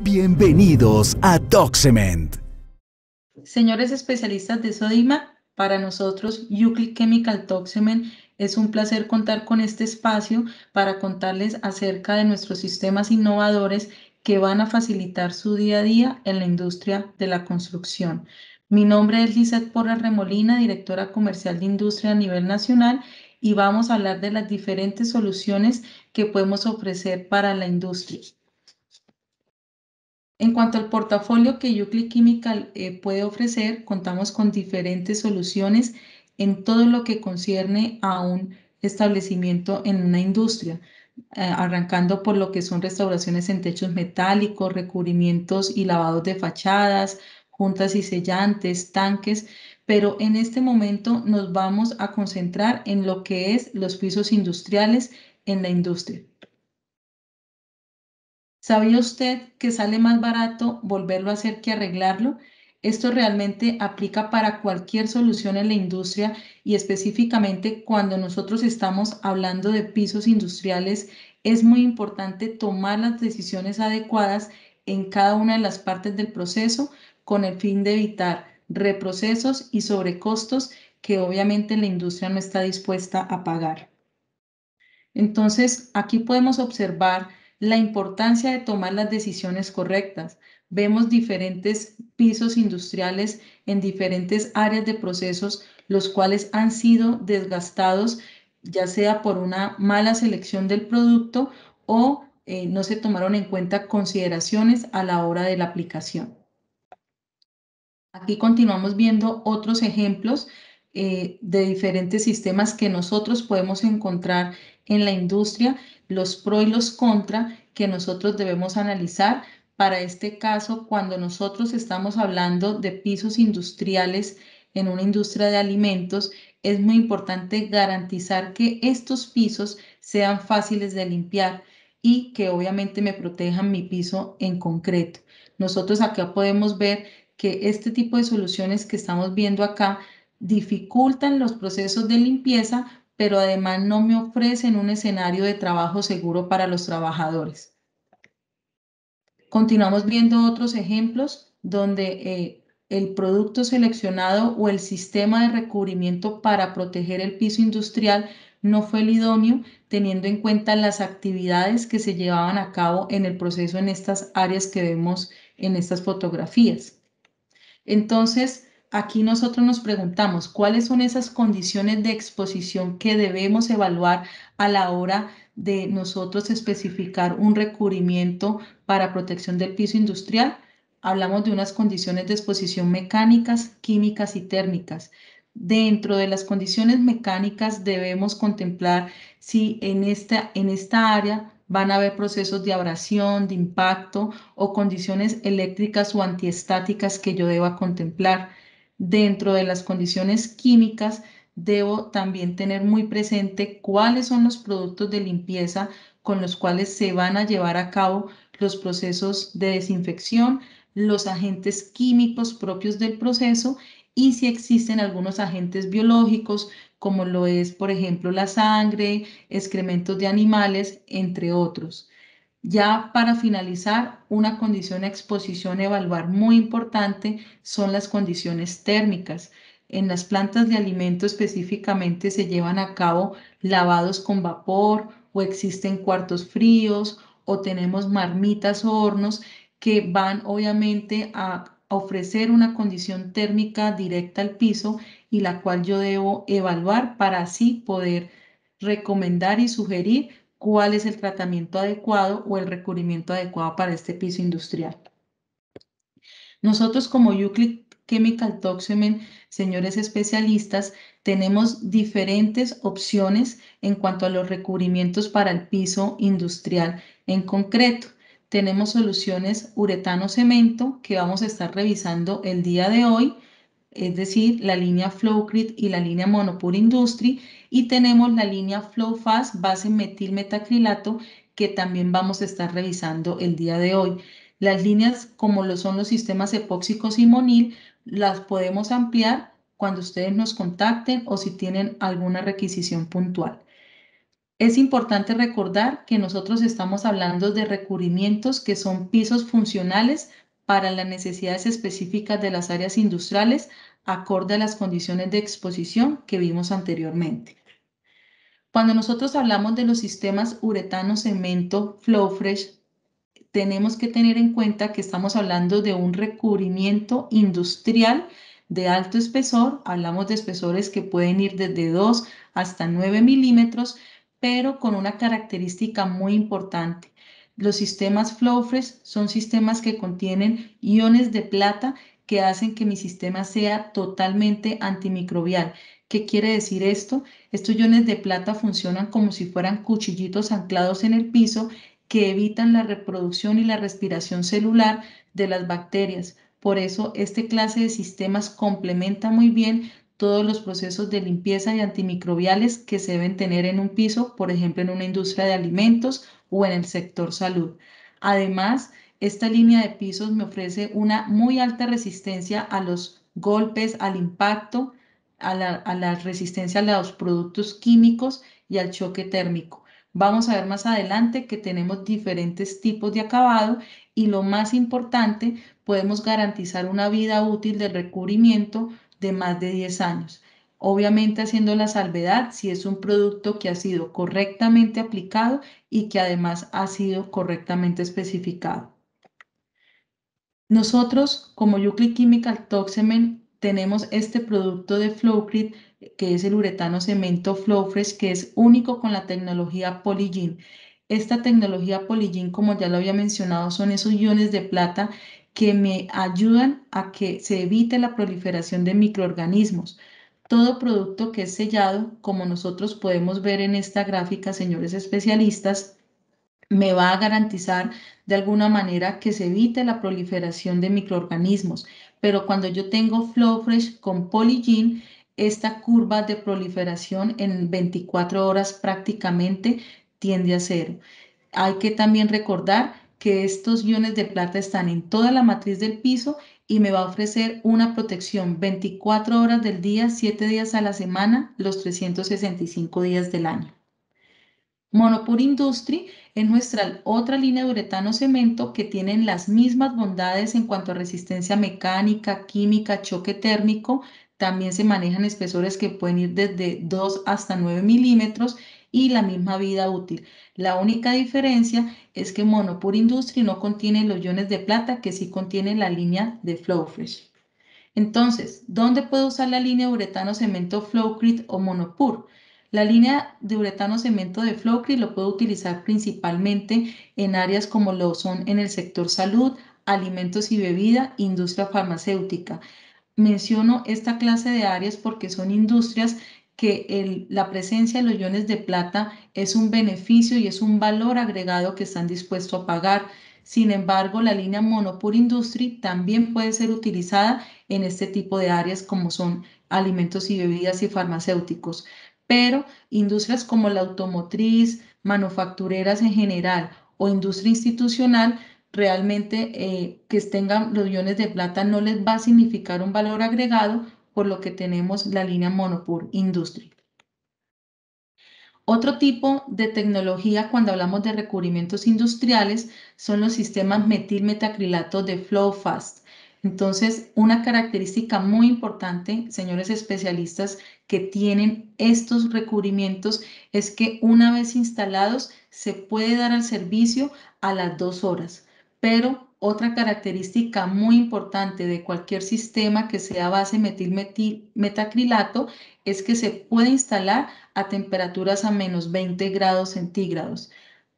Bienvenidos a Doxement. Señores especialistas de Sodima, para nosotros Euclid Chemical Toxemen es un placer contar con este espacio para contarles acerca de nuestros sistemas innovadores que van a facilitar su día a día en la industria de la construcción. Mi nombre es Lizeth Porras Remolina, directora comercial de industria a nivel nacional, y vamos a hablar de las diferentes soluciones que podemos ofrecer para la industria. En cuanto al portafolio que Euclid Chemical puede ofrecer, contamos con diferentes soluciones en todo lo que concierne a un establecimiento en una industria, arrancando por lo que son restauraciones en techos metálicos, recubrimientos y lavados de fachadas, juntas y sellantes, tanques, pero en este momento nos vamos a concentrar en lo que es los pisos industriales en la industria. ¿Sabía usted que sale más barato volverlo a hacer que arreglarlo? Esto realmente aplica para cualquier solución en la industria y específicamente cuando nosotros estamos hablando de pisos industriales, es muy importante tomar las decisiones adecuadas en cada una de las partes del proceso con el fin de evitar reprocesos y sobrecostos que obviamente la industria no está dispuesta a pagar. Entonces, aquí podemos observar la importancia de tomar las decisiones correctas. Vemos diferentes pisos industriales en diferentes áreas de procesos, los cuales han sido desgastados, ya sea por una mala selección del producto o no se tomaron en cuenta consideraciones a la hora de la aplicación. Aquí continuamos viendo otros ejemplos de diferentes sistemas que nosotros podemos encontrar en la industria, los pro y los contra que nosotros debemos analizar. Para este caso, cuando nosotros estamos hablando de pisos industriales en una industria de alimentos, es muy importante garantizar que estos pisos sean fáciles de limpiar y que obviamente me protejan mi piso en concreto. Nosotros acá podemos ver que este tipo de soluciones que estamos viendo acá dificultan los procesos de limpieza, pero además no me ofrecen un escenario de trabajo seguro para los trabajadores. Continuamos viendo otros ejemplos donde el producto seleccionado o el sistema de recubrimiento para proteger el piso industrial no fue el idóneo, teniendo en cuenta las actividades que se llevaban a cabo en el proceso en estas áreas que vemos en estas fotografías. Entonces, aquí nosotros nos preguntamos cuáles son esas condiciones de exposición que debemos evaluar a la hora de nosotros especificar un recubrimiento para protección del piso industrial. Hablamos de unas condiciones de exposición mecánicas, químicas y térmicas. Dentro de las condiciones mecánicas debemos contemplar si en esta área van a haber procesos de abrasión, de impacto o condiciones eléctricas o antiestáticas que yo deba contemplar. Dentro de las condiciones químicas, debo también tener muy presente cuáles son los productos de limpieza con los cuales se van a llevar a cabo los procesos de desinfección, los agentes químicos propios del proceso y si existen algunos agentes biológicos, como lo es, por ejemplo, la sangre, excrementos de animales, entre otros. Ya para finalizar, una condición de exposición a evaluar muy importante son las condiciones térmicas. En las plantas de alimento específicamente se llevan a cabo lavados con vapor o existen cuartos fríos o tenemos marmitas o hornos que van obviamente a ofrecer una condición térmica directa al piso y la cual yo debo evaluar para así poder recomendar y sugerir cuál es el tratamiento adecuado o el recubrimiento adecuado para este piso industrial. Nosotros como Euclid Chemical Toxemen, señores especialistas, tenemos diferentes opciones en cuanto a los recubrimientos para el piso industrial. En concreto, tenemos soluciones uretano-cemento que vamos a estar revisando el día de hoy, es decir, la línea Flowcrit y la línea Monopur Industry, y tenemos la línea Flowfast base metilmetacrilato que también vamos a estar revisando el día de hoy. Las líneas, como lo son los sistemas epóxicos y Monil, las podemos ampliar cuando ustedes nos contacten o si tienen alguna requisición puntual. Es importante recordar que nosotros estamos hablando de recubrimientos que son pisos funcionales para las necesidades específicas de las áreas industriales, acorde a las condiciones de exposición que vimos anteriormente. Cuando nosotros hablamos de los sistemas uretano, cemento, FlowFresh, tenemos que tener en cuenta que estamos hablando de un recubrimiento industrial de alto espesor. Hablamos de espesores que pueden ir desde 2 hasta 9 milímetros, pero con una característica muy importante. Los sistemas FlowFresh son sistemas que contienen iones de plata que hacen que mi sistema sea totalmente antimicrobial. ¿Qué quiere decir esto? Estos iones de plata funcionan como si fueran cuchillitos anclados en el piso que evitan la reproducción y la respiración celular de las bacterias. Por eso, este clase de sistemas complementa muy bien todos los procesos de limpieza y antimicrobiales que se deben tener en un piso, por ejemplo, en una industria de alimentos o en el sector salud. Además, esta línea de pisos me ofrece una muy alta resistencia a los golpes, al impacto, a la resistencia a los productos químicos y al choque térmico. Vamos a ver más adelante que tenemos diferentes tipos de acabado y lo más importante, podemos garantizar una vida útil del recubrimiento de más de 10 años. Obviamente haciendo la salvedad si es un producto que ha sido correctamente aplicado y que además ha sido correctamente especificado. Nosotros, como Euclid Chemical Toxemen, tenemos este producto de Flowcrit, que es el uretano cemento Flowfresh, que es único con la tecnología Polygene. Esta tecnología Polygene, como ya lo había mencionado, son esos iones de plata que me ayudan a que se evite la proliferación de microorganismos. Todo producto que es sellado, como nosotros podemos ver en esta gráfica, señores especialistas, me va a garantizar de alguna manera que se evite la proliferación de microorganismos. Pero cuando yo tengo FlowFresh con Polygene, esta curva de proliferación en 24 horas prácticamente tiende a cero. Hay que también recordar que estos iones de plata están en toda la matriz del piso y me va a ofrecer una protección 24 horas del día, 7 días a la semana, los 365 días del año. Monopur Industry es nuestra otra línea de uretano cemento que tienen las mismas bondades en cuanto a resistencia mecánica, química, choque térmico. También se manejan espesores que pueden ir desde 2 hasta 9 milímetros y la misma vida útil. La única diferencia es que Monopur Industry no contiene los iones de plata que sí contiene la línea de Flowfresh. Entonces, ¿dónde puedo usar la línea de uretano cemento Flowcrit o Monopur? La línea de uretano cemento de Flowcrit lo puedo utilizar principalmente en áreas como lo son en el sector salud, alimentos y bebida, industria farmacéutica. Menciono esta clase de áreas porque son industrias que la presencia de los iones de plata es un beneficio y es un valor agregado que están dispuestos a pagar. Sin embargo, la línea Monopur Industry también puede ser utilizada en este tipo de áreas como son alimentos y bebidas y farmacéuticos. Pero industrias como la automotriz, manufactureras en general o industria institucional realmente que tengan los iones de plata no les va a significar un valor agregado, por lo que tenemos la línea Monopur Industry. Otro tipo de tecnología cuando hablamos de recubrimientos industriales son los sistemas metilmetacrilato de FlowFast. Entonces, una característica muy importante, señores especialistas, que tienen estos recubrimientos es que una vez instalados se puede dar al servicio a las 2 horas. Pero otra característica muy importante de cualquier sistema que sea base metilmetacrilato es que se puede instalar a temperaturas a menos 20 grados centígrados.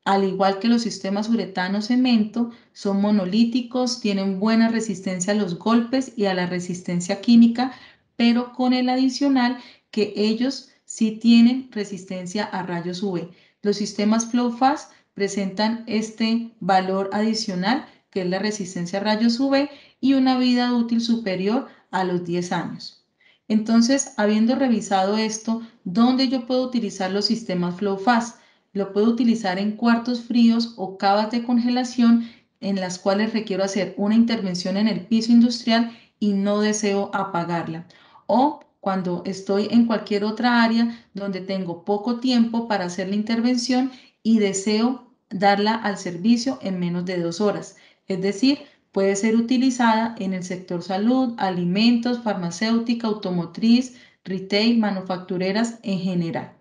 Al igual que los sistemas uretano-cemento, son monolíticos, tienen buena resistencia a los golpes y a la resistencia química, pero con el adicional que ellos sí tienen resistencia a rayos UV. Los sistemas FlowFast presentan este valor adicional, que es la resistencia a rayos UV y una vida útil superior a los 10 años. Entonces, habiendo revisado esto, ¿dónde yo puedo utilizar los sistemas FlowFast? Lo puedo utilizar en cuartos fríos o cavas de congelación en las cuales requiero hacer una intervención en el piso industrial y no deseo apagarla. O cuando estoy en cualquier otra área donde tengo poco tiempo para hacer la intervención y deseo darla al servicio en menos de 2 horas. Es decir, puede ser utilizada en el sector salud, alimentos, farmacéutica, automotriz, retail, manufactureras en general.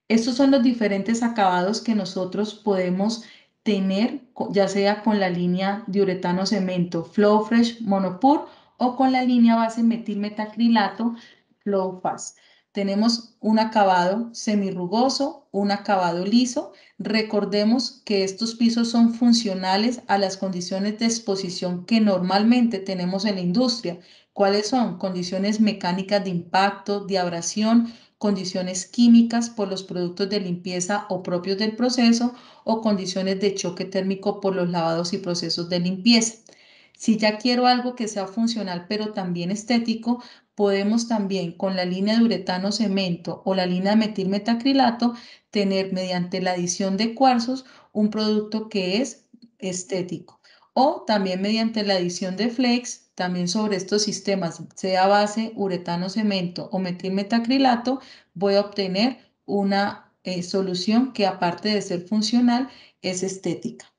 Estos son los diferentes acabados que nosotros podemos tener, ya sea con la línea diuretano cemento Flowfresh Monopur o con la línea base metilmetacrilato Flowfast. Tenemos un acabado semirrugoso, un acabado liso. Recordemos que estos pisos son funcionales a las condiciones de exposición que normalmente tenemos en la industria. ¿Cuáles son? Condiciones mecánicas de impacto, de abrasión, condiciones químicas por los productos de limpieza o propios del proceso o condiciones de choque térmico por los lavados y procesos de limpieza. Si ya quiero algo que sea funcional pero también estético, podemos también con la línea de uretano cemento o la línea de metilmetacrilato tener mediante la adición de cuarzos un producto que es estético. O también mediante la adición de flakes, también sobre estos sistemas, sea base, uretano cemento o metilmetacrilato, voy a obtener una solución que aparte de ser funcional, es estética.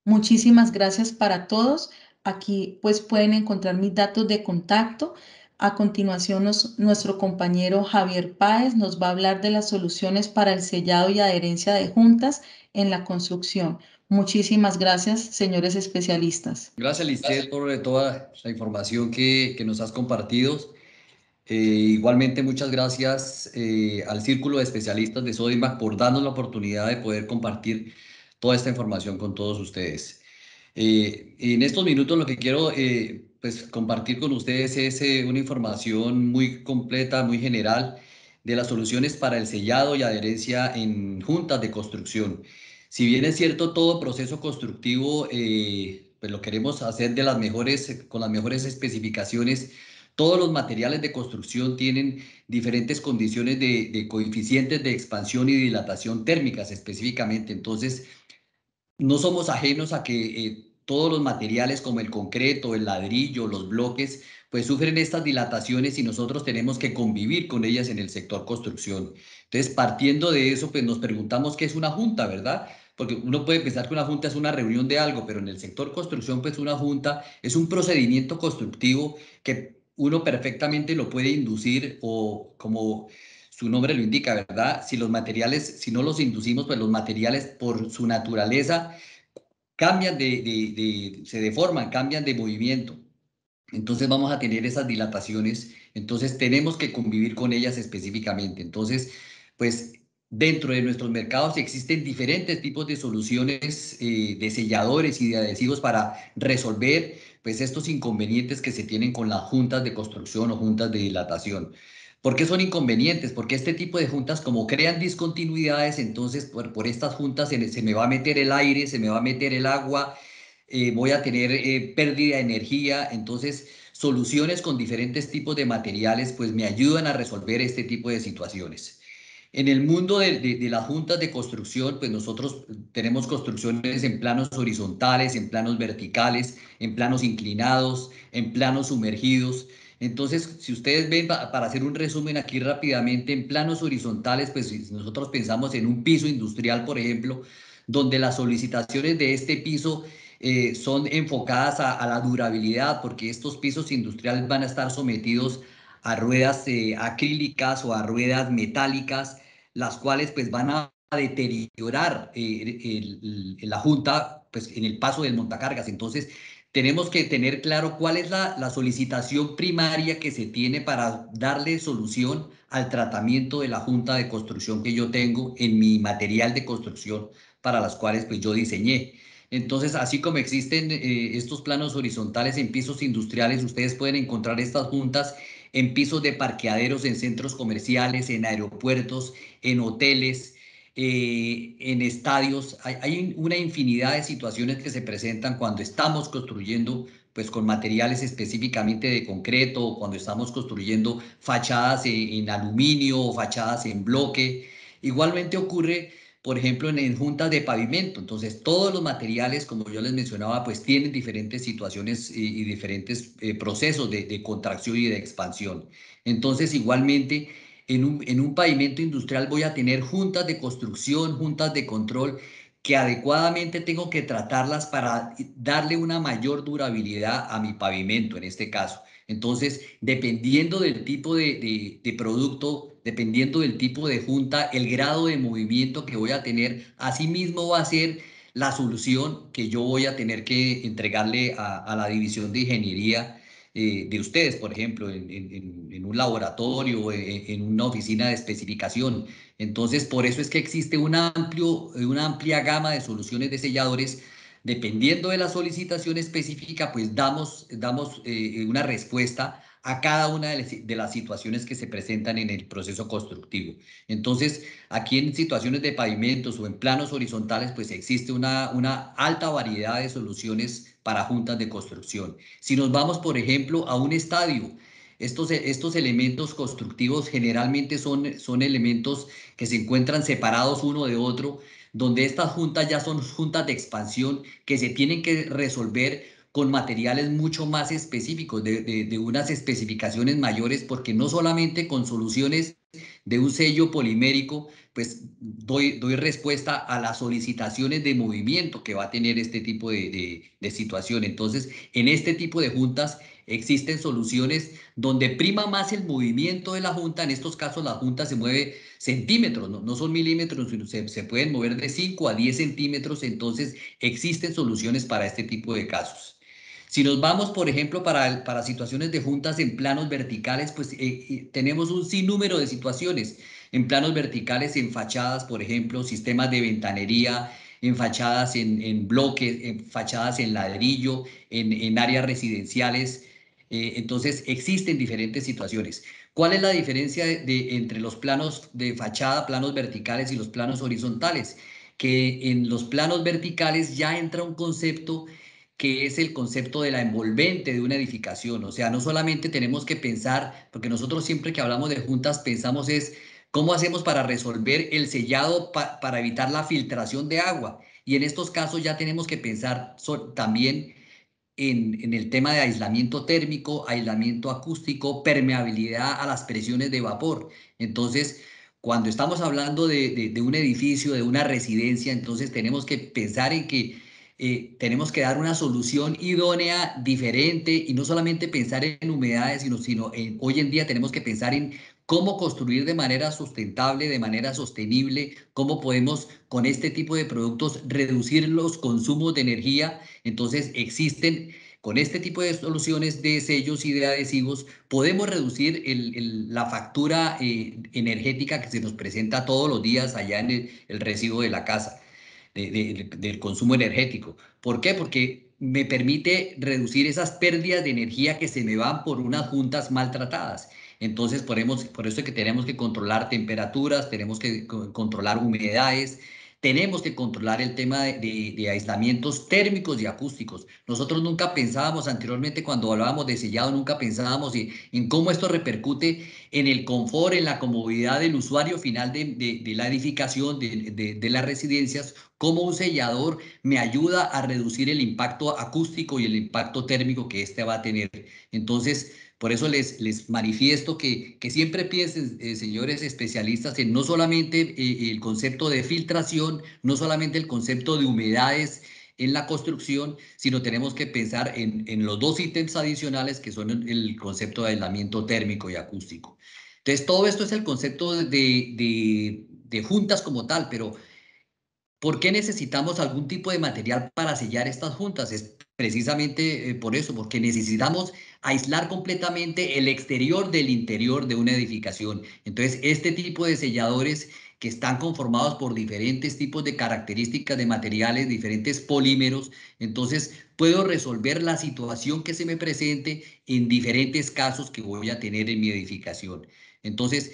Muchísimas gracias para todos. Aquí pues pueden encontrar mis datos de contacto. A continuación, nuestro compañero Javier Páez nos va a hablar de las soluciones para el sellado y adherencia de juntas en la construcción. Muchísimas gracias, señores especialistas. Gracias, Lisset, por toda la información que nos has compartido. Igualmente, muchas gracias al Círculo de Especialistas de Sodimac por darnos la oportunidad de poder compartir toda esta información con todos ustedes. En estos minutos lo que quiero pues, compartir con ustedes es una información muy completa, muy general de las soluciones para el sellado y adherencia en juntas de construcción. Si bien es cierto, todo proceso constructivo pues lo queremos hacer de las mejores, con las mejores especificaciones. Todos los materiales de construcción tienen diferentes condiciones de coeficientes de expansión y dilatación térmicas específicamente. Entonces, no somos ajenos a que todos los materiales como el concreto, el ladrillo, los bloques, pues sufren estas dilataciones y nosotros tenemos que convivir con ellas en el sector construcción. Entonces, partiendo de eso, pues nos preguntamos qué es una junta, ¿verdad? Porque uno puede pensar que una junta es una reunión de algo, pero en el sector construcción, pues una junta es un procedimiento constructivo que uno perfectamente lo puede inducir o como su nombre lo indica, ¿verdad? Si los materiales, si no los inducimos, pues los materiales por su naturaleza cambian se deforman, cambian de movimiento. Entonces vamos a tener esas dilataciones, entonces tenemos que convivir con ellas específicamente. Entonces, pues dentro de nuestros mercados existen diferentes tipos de soluciones de selladores y de adhesivos para resolver pues estos inconvenientes que se tienen con las juntas de construcción o juntas de dilatación. ¿Por qué son inconvenientes? Porque este tipo de juntas, como crean discontinuidades, entonces por estas juntas se me va a meter el aire, se me va a meter el agua, voy a tener pérdida de energía. Entonces, soluciones con diferentes tipos de materiales pues me ayudan a resolver este tipo de situaciones. En el mundo de las juntas de construcción, pues nosotros tenemos construcciones en planos horizontales, en planos verticales, en planos inclinados, en planos sumergidos. Entonces, si ustedes ven, para hacer un resumen aquí rápidamente, en planos horizontales, pues si nosotros pensamos en un piso industrial, por ejemplo, donde las solicitaciones de este piso son enfocadas a la durabilidad, porque estos pisos industriales van a estar sometidos a ruedas acrílicas o a ruedas metálicas, las cuales pues van a deteriorar la junta pues, en el paso del montacargas. Entonces, tenemos que tener claro cuál es la solicitación primaria que se tiene para darle solución al tratamiento de la junta de construcción que yo tengo en mi material de construcción para las cuales pues yo diseñé. Entonces, así como existen estos planos horizontales en pisos industriales, ustedes pueden encontrar estas juntas en pisos de parqueaderos, en centros comerciales, en aeropuertos, en hoteles, en estadios. Hay una infinidad de situaciones que se presentan cuando estamos construyendo pues con materiales específicamente de concreto, o cuando estamos construyendo fachadas en aluminio o fachadas en bloque. Igualmente ocurre por ejemplo, en juntas de pavimento. Entonces, todos los materiales, como yo les mencionaba, pues tienen diferentes situaciones y diferentes procesos de contracción y de expansión. Entonces, igualmente, en un pavimento industrial voy a tener juntas de construcción, juntas de control, que adecuadamente tengo que tratarlas para darle una mayor durabilidad a mi pavimento, en este caso. Entonces, dependiendo del tipo de producto, dependiendo del tipo de junta, el grado de movimiento que voy a tener, asimismo va a ser la solución que yo voy a tener que entregarle a la división de ingeniería de ustedes, por ejemplo, en un laboratorio, o en una oficina de especificación. Entonces, por eso es que existe una amplia gama de soluciones de selladores. Dependiendo de la solicitación específica, pues damos una respuesta a cada una de las situaciones que se presentan en el proceso constructivo. Entonces, aquí en situaciones de pavimentos o en planos horizontales, pues existe una alta variedad de soluciones para juntas de construcción. Si nos vamos, por ejemplo, a un estadio, estos elementos constructivos generalmente son elementos que se encuentran separados uno de otro, donde estas juntas ya son juntas de expansión que se tienen que resolver con materiales mucho más específicos, de unas especificaciones mayores, porque no solamente con soluciones de un sello polimérico, pues doy respuesta a las solicitaciones de movimiento que va a tener este tipo de situación. Entonces, en este tipo de juntas existen soluciones donde prima más el movimiento de la junta. En estos casos, la junta se mueve centímetros, no son milímetros, sino se pueden mover de 5 a 10 centímetros. Entonces, existen soluciones para este tipo de casos. Si nos vamos, por ejemplo, para situaciones de juntas en planos verticales, pues tenemos un sinnúmero de situaciones. En planos verticales, en fachadas, por ejemplo, sistemas de ventanería, en fachadas en bloques, en fachadas en ladrillo, en áreas residenciales. Entonces, existen diferentes situaciones. ¿Cuál es la diferencia entre los planos de fachada, planos verticales y los planos horizontales? Que en los planos verticales ya entra un concepto que es el concepto de la envolvente de una edificación. O sea, no solamente tenemos que pensar, porque nosotros siempre que hablamos de juntas pensamos es cómo hacemos para resolver el sellado para evitar la filtración de agua. Y en estos casos ya tenemos que pensar también en el tema de aislamiento térmico, aislamiento acústico, permeabilidad a las presiones de vapor. Entonces, cuando estamos hablando de un edificio, de una residencia, entonces tenemos que pensar en que tenemos que dar una solución idónea, diferente, y no solamente pensar en humedades, sino hoy en día tenemos que pensar en cómo construir de manera sustentable, de manera sostenible, cómo podemos con este tipo de productos reducir los consumos de energía. Entonces existen, con este tipo de soluciones de sellos y de adhesivos, podemos reducir la factura energética que se nos presenta todos los días allá en el recibo de la casa, del consumo energético. ¿Por qué? Porque me permite reducir esas pérdidas de energía que se me van por unas juntas maltratadas. Entonces, por eso es que tenemos que controlar temperaturas, tenemos que controlar humedades, tenemos que controlar el tema de aislamientos térmicos y acústicos. Nosotros nunca pensábamos anteriormente, cuando hablábamos de sellado, nunca pensábamos en cómo esto repercute en el confort, en la comodidad del usuario final de la edificación, de las residencias, cómo un sellador me ayuda a reducir el impacto acústico y el impacto térmico que este va a tener. Entonces, por eso les manifiesto que siempre piensen, señores especialistas, en no solamente el concepto de filtración, no solamente el concepto de humedades en la construcción, sino tenemos que pensar en los dos ítems adicionales que son el concepto de aislamiento térmico y acústico. Entonces, todo esto es el concepto de juntas como tal, pero ¿por qué necesitamos algún tipo de material para sellar estas juntas? Es precisamente por eso, porque necesitamos aislar completamente el exterior del interior de una edificación. Entonces, este tipo de selladores que están conformados por diferentes tipos de características de materiales, diferentes polímeros, entonces puedo resolver la situación que se me presente en diferentes casos que voy a tener en mi edificación. Entonces,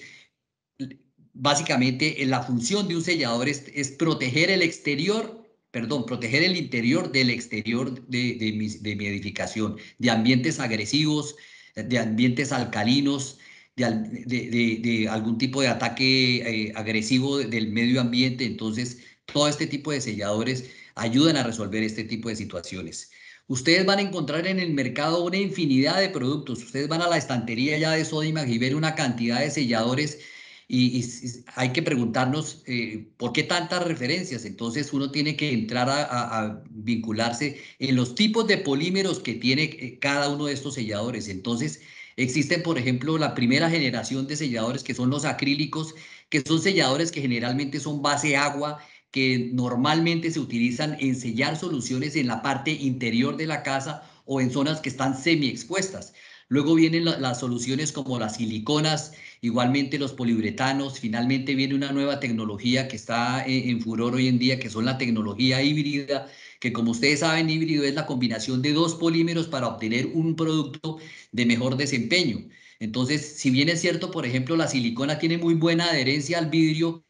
básicamente, la función de un sellador es proteger el exterior, perdón, proteger el interior del exterior de mi edificación, de ambientes agresivos, de ambientes alcalinos, de algún tipo de ataque agresivo del medio ambiente. Entonces, todo este tipo de selladores ayudan a resolver este tipo de situaciones. Ustedes van a encontrar en el mercado una infinidad de productos. Ustedes van a la estantería ya de Sodimac y ver una cantidad de selladores y hay que preguntarnos por qué tantas referencias. Entonces uno tiene que entrar a vincularse en los tipos de polímeros que tiene cada uno de estos selladores. Entonces existen, por ejemplo, la primera generación de selladores que son los acrílicos, que son selladores que generalmente son base agua, que normalmente se utilizan en sellar soluciones en la parte interior de la casa o en zonas que están semi-expuestas. Luego vienen las soluciones como las siliconas, igualmente los poliuretanos. Finalmente viene una nueva tecnología que está en furor hoy en día, que son la tecnología híbrida, que como ustedes saben, híbrido es la combinación de dos polímeros para obtener un producto de mejor desempeño. Entonces, si bien es cierto, por ejemplo, la silicona tiene muy buena adherencia al vidrio,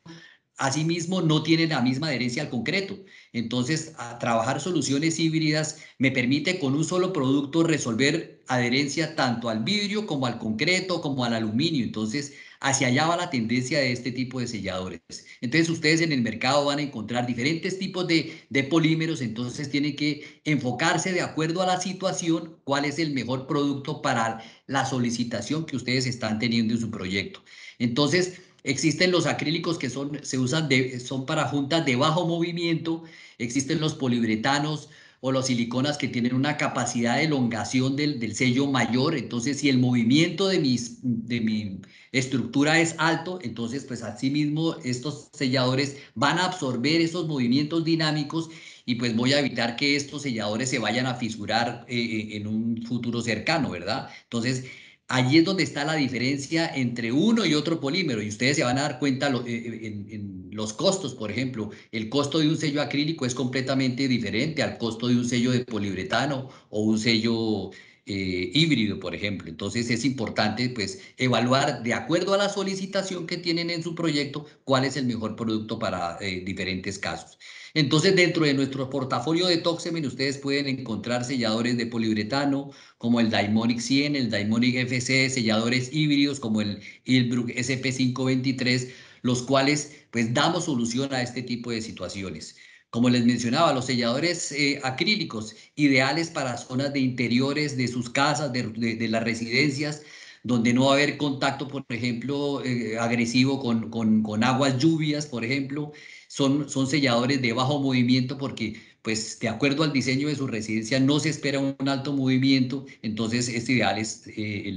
asimismo no tiene la misma adherencia al concreto. Entonces, a trabajar soluciones híbridas me permite con un solo producto resolver adherencia tanto al vidrio como al concreto, como al aluminio. Entonces, hacia allá va la tendencia de este tipo de selladores. Entonces, ustedes en el mercado van a encontrar diferentes tipos de polímeros, entonces tienen que enfocarse de acuerdo a la situación, cuál es el mejor producto para la solicitación que ustedes están teniendo en su proyecto. Entonces, existen los acrílicos que se usan son para juntas de bajo movimiento, existen los poliuretanos o los siliconas que tienen una capacidad de elongación del sello mayor. Entonces, si el movimiento de mi estructura es alto, entonces pues asimismo estos selladores van a absorber esos movimientos dinámicos y pues voy a evitar que estos selladores se vayan a fisurar en un futuro cercano, ¿verdad? Entonces, allí es donde está la diferencia entre uno y otro polímero, y ustedes se van a dar cuenta en los costos. Por ejemplo, el costo de un sello acrílico es completamente diferente al costo de un sello de poliuretano o un sello híbrido, por ejemplo. Entonces es importante pues evaluar de acuerdo a la solicitación que tienen en su proyecto cuál es el mejor producto para diferentes casos. Entonces, dentro de nuestro portafolio de Toxemen, ustedes pueden encontrar selladores de poliuretano, como el Daimonic 100, el Daimonic FC, selladores híbridos como el Ilbruck SP523, los cuales pues damos solución a este tipo de situaciones. Como les mencionaba, los selladores acrílicos ideales para zonas de interiores de sus casas, de las residencias, donde no va a haber contacto, por ejemplo, agresivo con aguas lluvias, por ejemplo. Son selladores de bajo movimiento porque pues de acuerdo al diseño de su residencia no se espera un alto movimiento, entonces es ideales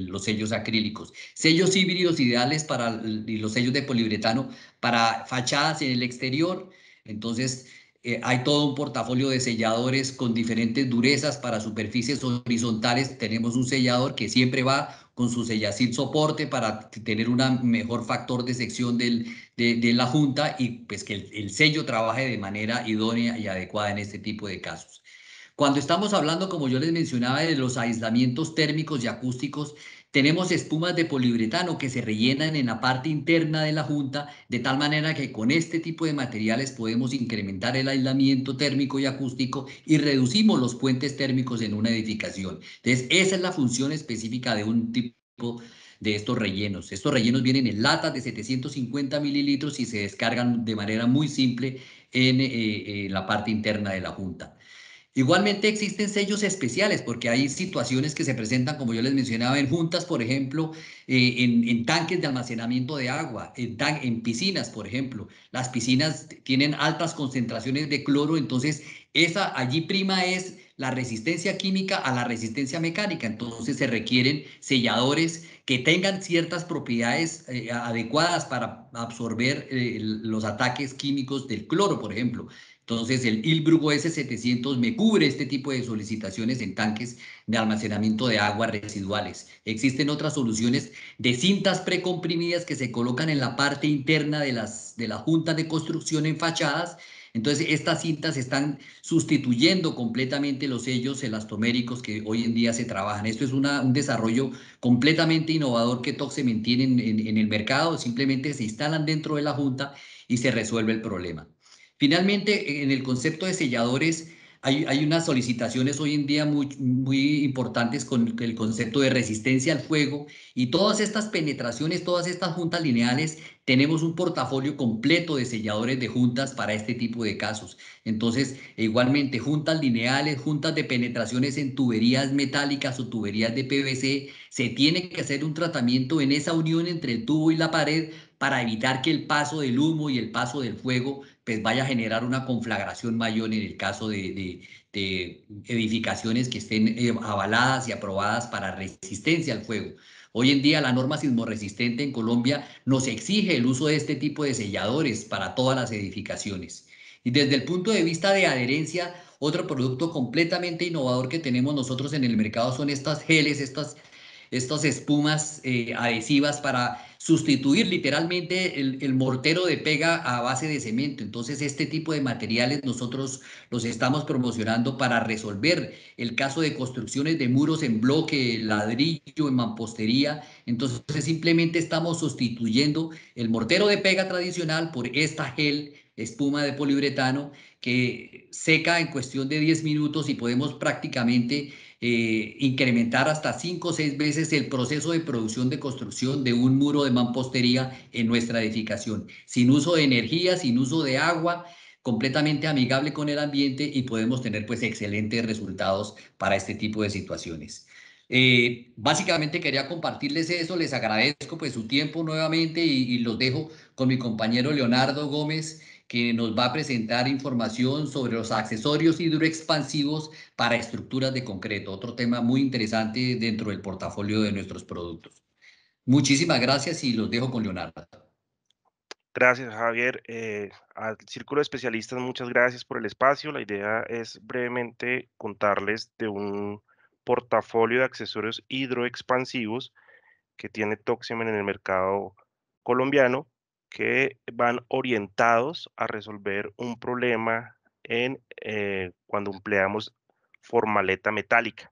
los sellos acrílicos. Sellos híbridos ideales y los sellos de poliuretano para fachadas en el exterior. Entonces hay todo un portafolio de selladores con diferentes durezas para superficies horizontales. Tenemos un sellador que siempre va con su sellacid soporte para tener un mejor factor de sección de la junta y pues que el sello trabaje de manera idónea y adecuada en este tipo de casos. Cuando estamos hablando, como yo les mencionaba, de los aislamientos térmicos y acústicos, tenemos espumas de poliuretano que se rellenan en la parte interna de la junta, de tal manera que con este tipo de materiales podemos incrementar el aislamiento térmico y acústico y reducimos los puentes térmicos en una edificación. Entonces, esa es la función específica de un tipo de estos rellenos. Estos rellenos vienen en latas de 750 mililitros y se descargan de manera muy simple en la parte interna de la junta. Igualmente existen sellos especiales porque hay situaciones que se presentan, como yo les mencionaba, en juntas, por ejemplo, en tanques de almacenamiento de agua, en piscinas, por ejemplo. Las piscinas tienen altas concentraciones de cloro, entonces allí prima es la resistencia química a la resistencia mecánica. Entonces se requieren selladores que tengan ciertas propiedades adecuadas para absorber los ataques químicos del cloro, por ejemplo. Entonces, el Ilbrugo S700 me cubre este tipo de solicitaciones en tanques de almacenamiento de aguas residuales. Existen otras soluciones de cintas precomprimidas que se colocan en la parte interna de la junta de construcción en fachadas. Entonces, estas cintas están sustituyendo completamente los sellos elastoméricos que hoy en día se trabajan. Esto es un desarrollo completamente innovador que Toxemen tiene en el mercado. Simplemente se instalan dentro de la junta y se resuelve el problema. Finalmente, en el concepto de selladores, hay unas solicitaciones hoy en día muy importantes con el concepto de resistencia al fuego y todas estas penetraciones, todas estas juntas lineales, tenemos un portafolio completo de selladores de juntas para este tipo de casos. Entonces, igualmente, juntas lineales, juntas de penetraciones en tuberías metálicas o tuberías de PVC, se tiene que hacer un tratamiento en esa unión entre el tubo y la pared para evitar que el paso del humo y el paso del fuego pues vaya a generar una conflagración mayor en el caso de edificaciones que estén avaladas y aprobadas para resistencia al fuego. Hoy en día la norma sismorresistente en Colombia nos exige el uso de este tipo de selladores para todas las edificaciones. Y desde el punto de vista de adherencia, otro producto completamente innovador que tenemos nosotros en el mercado son estas geles, estas espumas adhesivas para sustituir literalmente el mortero de pega a base de cemento. Entonces, este tipo de materiales nosotros los estamos promocionando para resolver el caso de construcciones de muros en bloque, ladrillo, en mampostería. Entonces, simplemente estamos sustituyendo el mortero de pega tradicional por esta gel espuma de poliuretano que seca en cuestión de 10 minutos y podemos prácticamente incrementar hasta 5 o 6 veces el proceso de producción de construcción de un muro de mampostería en nuestra edificación, sin uso de energía, sin uso de agua, completamente amigable con el ambiente y podemos tener pues excelentes resultados para este tipo de situaciones. Básicamente quería compartirles eso, les agradezco pues su tiempo nuevamente y los dejo con mi compañero Leonardo Gómez, que nos va a presentar información sobre los accesorios hidroexpansivos para estructuras de concreto, otro tema muy interesante dentro del portafolio de nuestros productos. Muchísimas gracias y los dejo con Leonardo. Gracias, Javier. Al Círculo de Especialistas, muchas gracias por el espacio. La idea es brevemente contarles de un portafolio de accesorios hidroexpansivos que tiene Toximen en el mercado colombiano, que van orientados a resolver un problema cuando empleamos formaleta metálica.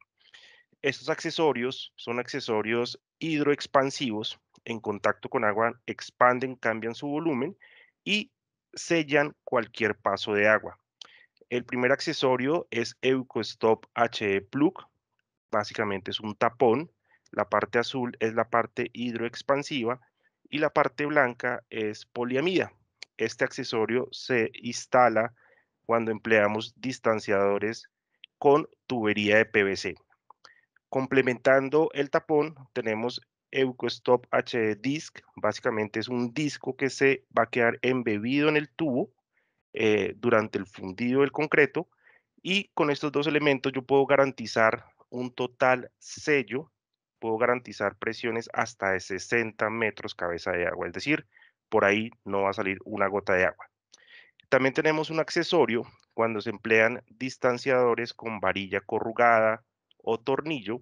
Estos accesorios son accesorios hidroexpansivos. En contacto con agua expanden, cambian su volumen y sellan cualquier paso de agua. El primer accesorio es EucoStop HE Plug. Básicamente es un tapón. La parte azul es la parte hidroexpansiva y la parte blanca es poliamida. Este accesorio se instala cuando empleamos distanciadores con tubería de PVC. Complementando el tapón, tenemos EucoStop HD Disc. Básicamente es un disco que se va a quedar embebido en el tubo durante el fundido del concreto. Y con estos dos elementos yo puedo garantizar un total sello, puedo garantizar presiones hasta de 60 metros cabeza de agua. Es decir, por ahí no va a salir una gota de agua. También tenemos un accesorio cuando se emplean distanciadores con varilla corrugada o tornillo.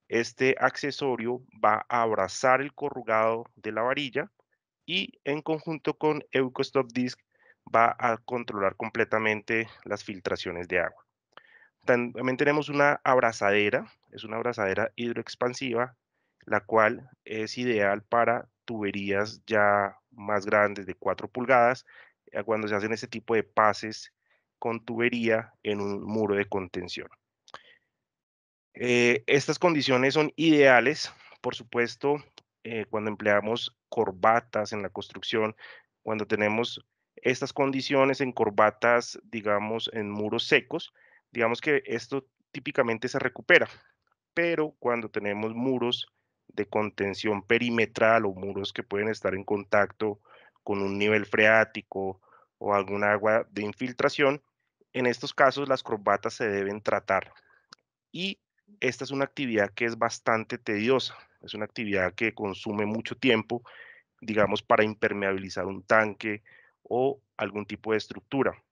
Este accesorio va a abrazar el corrugado de la varilla y en conjunto con EucoStop Disc va a controlar completamente las filtraciones de agua. También tenemos una abrazadera, es una abrazadera hidroexpansiva, la cual es ideal para tuberías ya más grandes de 4 pulgadas, cuando se hacen este tipo de pases con tubería en un muro de contención. Estas condiciones son ideales, por supuesto, cuando empleamos corbatas en la construcción, cuando tenemos estas condiciones en corbatas, digamos, en muros secos, digamos que esto típicamente se recupera, pero cuando tenemos muros de contención perimetral o muros que pueden estar en contacto con un nivel freático o algún agua de infiltración, en estos casos las corbatas se deben tratar y esta es una actividad que es bastante tediosa, es una actividad que consume mucho tiempo, digamos, para impermeabilizar un tanque o algún tipo de estructura.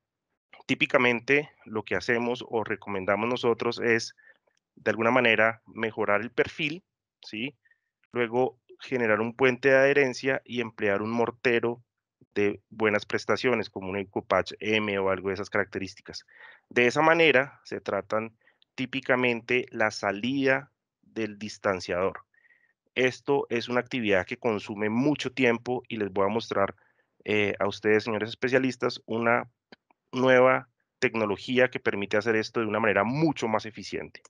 Típicamente lo que hacemos o recomendamos nosotros es, de alguna manera, mejorar el perfil, ¿sí? Luego generar un puente de adherencia y emplear un mortero de buenas prestaciones, como un EcoPatch M o algo de esas características. De esa manera se tratan típicamente la salida del distanciador. Esto es una actividad que consume mucho tiempo y les voy a mostrar a ustedes, señores especialistas, una nueva tecnología que permite hacer esto de una manera mucho más eficiente.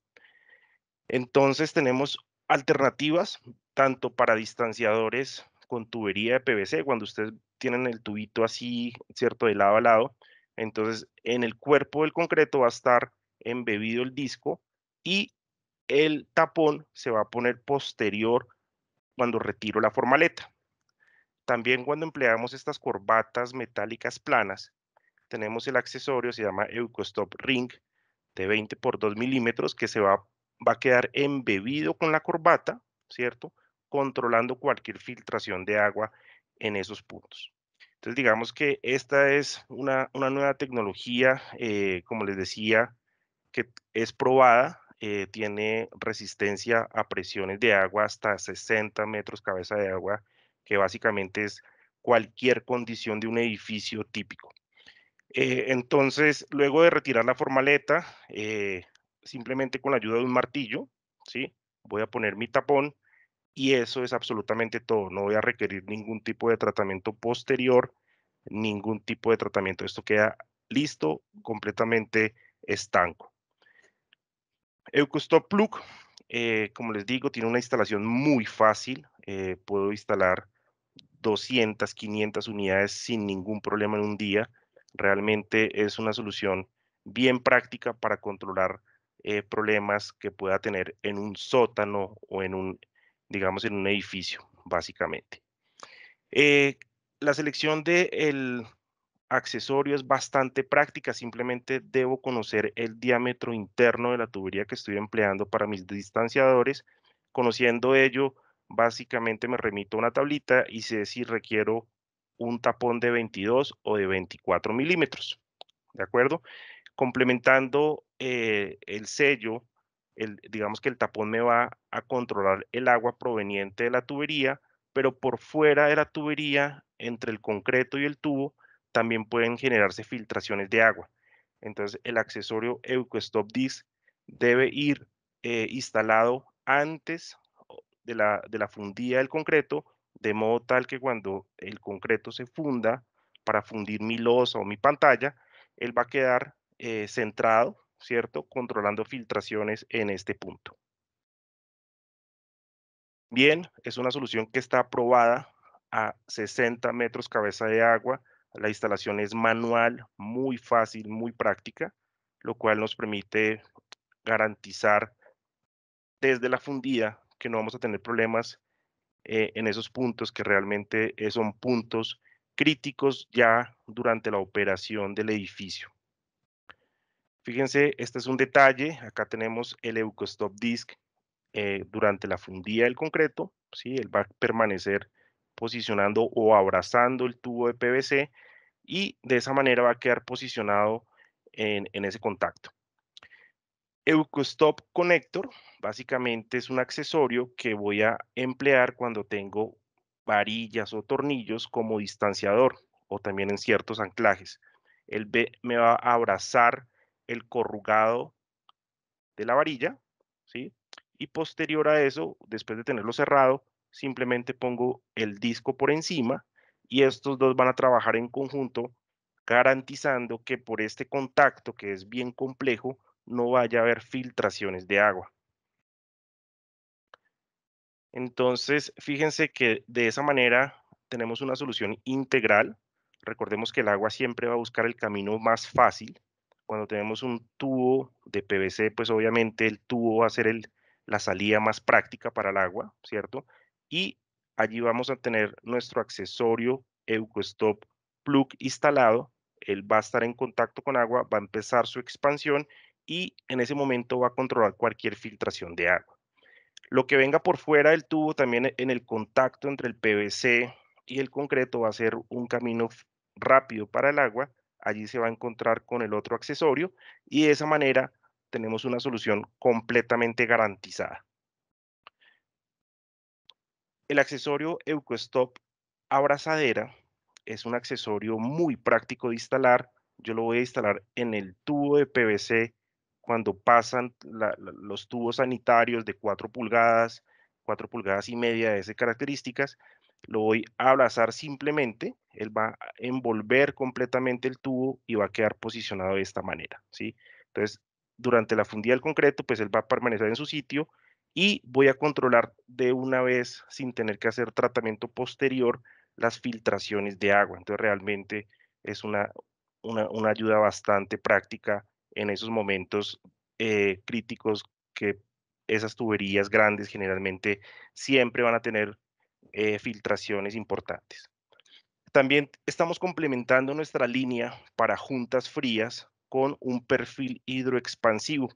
Entonces tenemos alternativas tanto para distanciadores con tubería de PVC, cuando ustedes tienen el tubito así, ¿cierto?, de lado a lado. Entonces, en el cuerpo del concreto va a estar embebido el disco y el tapón se va a poner posterior cuando retiro la formaleta. También cuando empleamos estas corbatas metálicas planas, tenemos el accesorio, se llama EucoStop Ring, de 20 por 2 milímetros, que va a quedar embebido con la corbata, ¿cierto? Controlando cualquier filtración de agua en esos puntos. Entonces, digamos que esta es una nueva tecnología, como les decía, que es probada, tiene resistencia a presiones de agua hasta 60 metros cabeza de agua, que básicamente es cualquier condición de un edificio típico. Entonces, luego de retirar la formaleta, simplemente con la ayuda de un martillo, ¿sí? Voy a poner mi tapón y eso es absolutamente todo. No voy a requerir ningún tipo de tratamiento posterior, ningún tipo de tratamiento. Esto queda listo, completamente estanco. EucoStop Plug, como les digo, tiene una instalación muy fácil. Puedo instalar 200, 500 unidades sin ningún problema en un día. Realmente es una solución bien práctica para controlar problemas que pueda tener en un sótano o digamos, en un edificio, básicamente. La selección del accesorio es bastante práctica, simplemente debo conocer el diámetro interno de la tubería que estoy empleando para mis distanciadores. Conociendo ello, básicamente me remito a una tablita y sé si requiero un tapón de 22 o de 24 milímetros, ¿de acuerdo? Complementando el sello, digamos que el tapón me va a controlar el agua proveniente de la tubería, pero por fuera de la tubería, entre el concreto y el tubo, también pueden generarse filtraciones de agua. Entonces, el accesorio EucoStop Disc debe ir instalado antes de la fundida del concreto, de modo tal que cuando el concreto se funda para fundir mi losa o mi pantalla, él va a quedar centrado, ¿cierto? Controlando filtraciones en este punto. Bien, es una solución que está aprobada a 60 metros cabeza de agua. La instalación es manual, muy fácil, muy práctica, lo cual nos permite garantizar desde la fundida que no vamos a tener problemas en esos puntos que realmente son puntos críticos ya durante la operación del edificio. Fíjense, este es un detalle. Acá tenemos el EucoStop Disc durante la fundida del concreto, ¿sí? Él va a permanecer posicionando o abrazando el tubo de PVC y de esa manera va a quedar posicionado en ese contacto. EucoStop Connector básicamente es un accesorio que voy a emplear cuando tengo varillas o tornillos como distanciador o también en ciertos anclajes. Me va a abrazar el corrugado de la varilla, ¿sí? Y posterior a eso, después de tenerlo cerrado, simplemente pongo el disco por encima y estos dos van a trabajar en conjunto, garantizando que por este contacto, que es bien complejo, no vaya a haber filtraciones de agua. Entonces, fíjense que de esa manera tenemos una solución integral. Recordemos que el agua siempre va a buscar el camino más fácil. Cuando tenemos un tubo de PVC, pues obviamente el tubo va a ser la salida más práctica para el agua, ¿cierto? Y allí vamos a tener nuestro accesorio EucoStop Plug instalado. Él va a estar en contacto con agua, va a empezar su expansión y en ese momento va a controlar cualquier filtración de agua. Lo que venga por fuera del tubo también en el contacto entre el PVC y el concreto va a ser un camino rápido para el agua. Allí se va a encontrar con el otro accesorio y de esa manera tenemos una solución completamente garantizada. El accesorio EucoStop abrazadera es un accesorio muy práctico de instalar. Yo lo voy a instalar en el tubo de PVC cuando pasan los tubos sanitarios de 4 pulgadas, 4 pulgadas y media de esas características. Lo voy a abrazar simplemente él va a envolver completamente el tubo y va a quedar posicionado de esta manera, ¿sí? Entonces, durante la fundida del concreto, pues él va a permanecer en su sitio y voy a controlar de una vez, sin tener que hacer tratamiento posterior, las filtraciones de agua. Entonces, realmente es una ayuda bastante práctica en esos momentos críticos que esas tuberías grandes generalmente siempre van a tener filtraciones importantes. También estamos complementando nuestra línea para juntas frías con un perfil hidroexpansivo.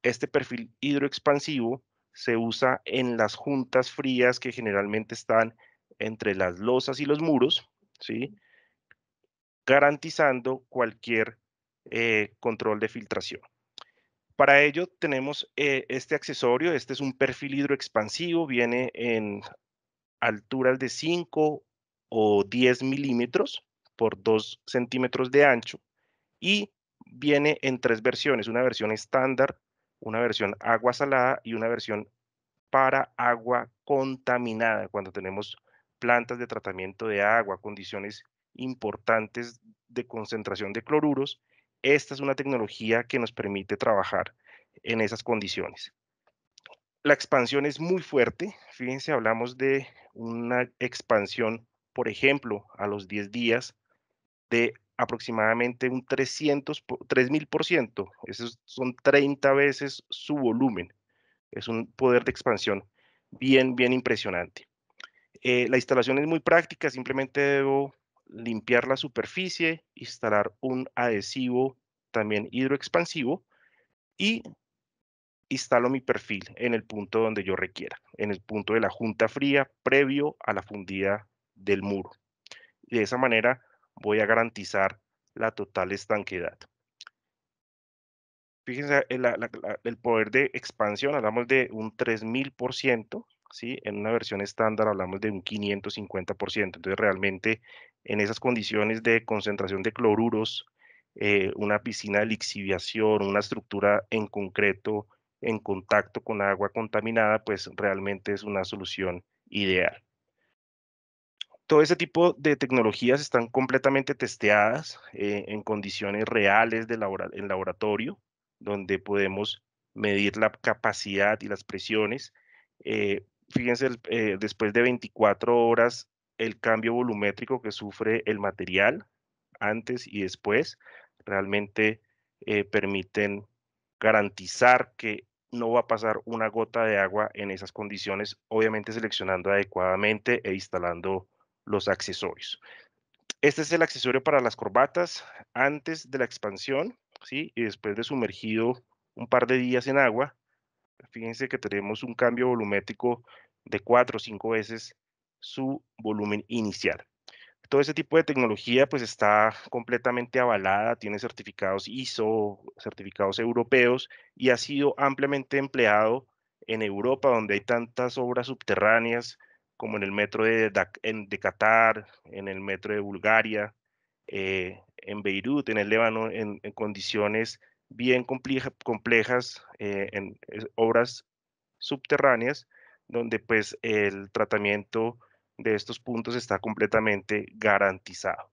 Este perfil hidroexpansivo se usa en las juntas frías que generalmente están entre las losas y los muros, ¿sí? Garantizando cualquier control de filtración. Para ello tenemos este accesorio, este es un perfil hidroexpansivo, viene en alturas de 5 o 10 milímetros por 2 centímetros de ancho y viene en 3 versiones, una versión estándar, una versión agua salada y una versión para agua contaminada, cuando tenemos plantas de tratamiento de agua, condiciones importantes de concentración de cloruros. Esta es una tecnología que nos permite trabajar en esas condiciones. La expansión es muy fuerte. Fíjense, hablamos de una expansión, por ejemplo, a los 10 días de aproximadamente un 3000%. Esos son 30 veces su volumen. Es un poder de expansión bien impresionante. La instalación es muy práctica, simplemente debo limpiar la superficie, instalar un adhesivo también hidroexpansivo y instalo mi perfil en el punto donde yo requiera, en el punto de la junta fría previo a la fundida del muro. De esa manera voy a garantizar la total estanqueidad. Fíjense el poder de expansión, hablamos de un 3000%, ¿sí? En una versión estándar hablamos de un 550%. Entonces, realmente en esas condiciones de concentración de cloruros, una piscina de lixiviación, una estructura en concreto en contacto con agua contaminada, pues realmente es una solución ideal. Todo ese tipo de tecnologías están completamente testeadas en condiciones reales en laboratorio, donde podemos medir la capacidad y las presiones. Fíjense, después de 24 horas, el cambio volumétrico que sufre el material antes y después realmente permiten garantizar que no va a pasar una gota de agua en esas condiciones, obviamente seleccionando adecuadamente e instalando los accesorios. Este es el accesorio para las corbatas antes de la expansión, ¿sí? Y después de sumergido un par de días en agua, fíjense que tenemos un cambio volumétrico de 4 o 5 veces su volumen inicial. Todo ese tipo de tecnología pues está completamente avalada, tiene certificados ISO, certificados europeos y ha sido ampliamente empleado en Europa, donde hay tantas obras subterráneas como en el metro de Qatar, en el metro de Bulgaria, en Beirut, en el Líbano, en condiciones bien complejas, obras subterráneas, donde pues el tratamiento de estos puntos está completamente garantizado.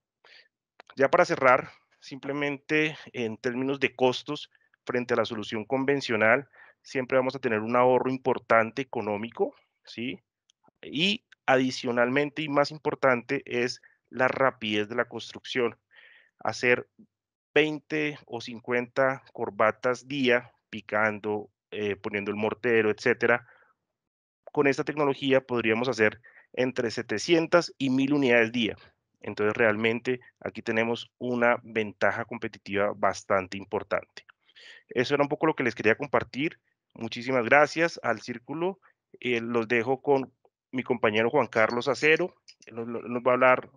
Ya para cerrar, simplemente en términos de costos, frente a la solución convencional, siempre vamos a tener un ahorro importante económico, ¿sí? Y adicionalmente y más importante es la rapidez de la construcción. Hacer 20 o 50 corbatas día, picando, poniendo el mortero, etcétera. Con esta tecnología podríamos hacer entre 700 y 1000 unidades día. Entonces, realmente aquí tenemos una ventaja competitiva bastante importante. Eso era un poco lo que les quería compartir. Muchísimas gracias al Círculo. Los dejo con mi compañero Juan Carlos Acero. Nos va a hablar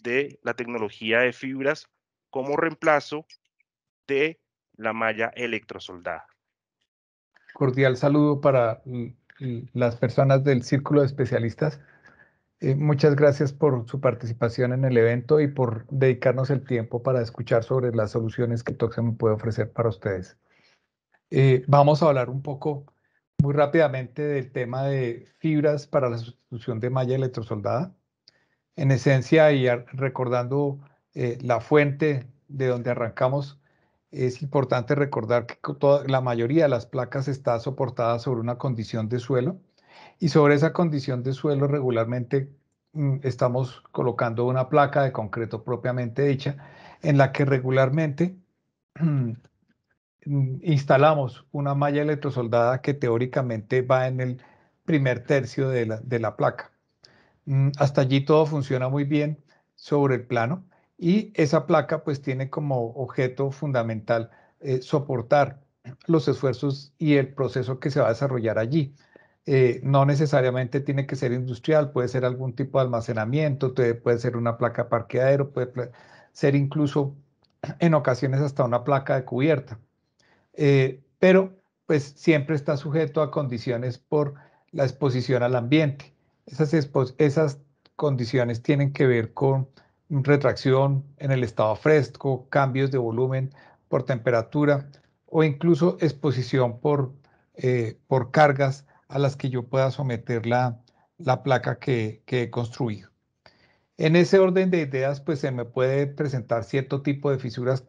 de la tecnología de fibras como reemplazo de la malla electrosoldada. Cordial saludo para las personas del Círculo de Especialistas. Muchas gracias por su participación en el evento y por dedicarnos el tiempo para escuchar sobre las soluciones que Toxam puede ofrecer para ustedes. Vamos a hablar un poco, muy rápidamente, del tema de fibras para la sustitución de malla electrosoldada. En esencia, y recordando la fuente de donde arrancamos, es importante recordar que la mayoría de las placas está soportada sobre una condición de suelo, y sobre esa condición de suelo regularmente estamos colocando una placa de concreto propiamente dicha, en la que regularmente instalamos una malla electrosoldada que teóricamente va en el primer tercio de la placa. Hasta allí todo funciona muy bien sobre el plano, y esa placa pues tiene como objeto fundamental soportar los esfuerzos y el proceso que se va a desarrollar allí. No necesariamente tiene que ser industrial, puede ser algún tipo de almacenamiento, puede ser una placa parqueadero, puede ser incluso en ocasiones hasta una placa de cubierta. Pero pues siempre está sujeto a condiciones por la exposición al ambiente. Esas condiciones tienen que ver con retracción en el estado fresco, cambios de volumen por temperatura, o incluso exposición por cargas a las que yo pueda someter la placa que he construido. En ese orden de ideas, pues se me puede presentar cierto tipo de fisuras,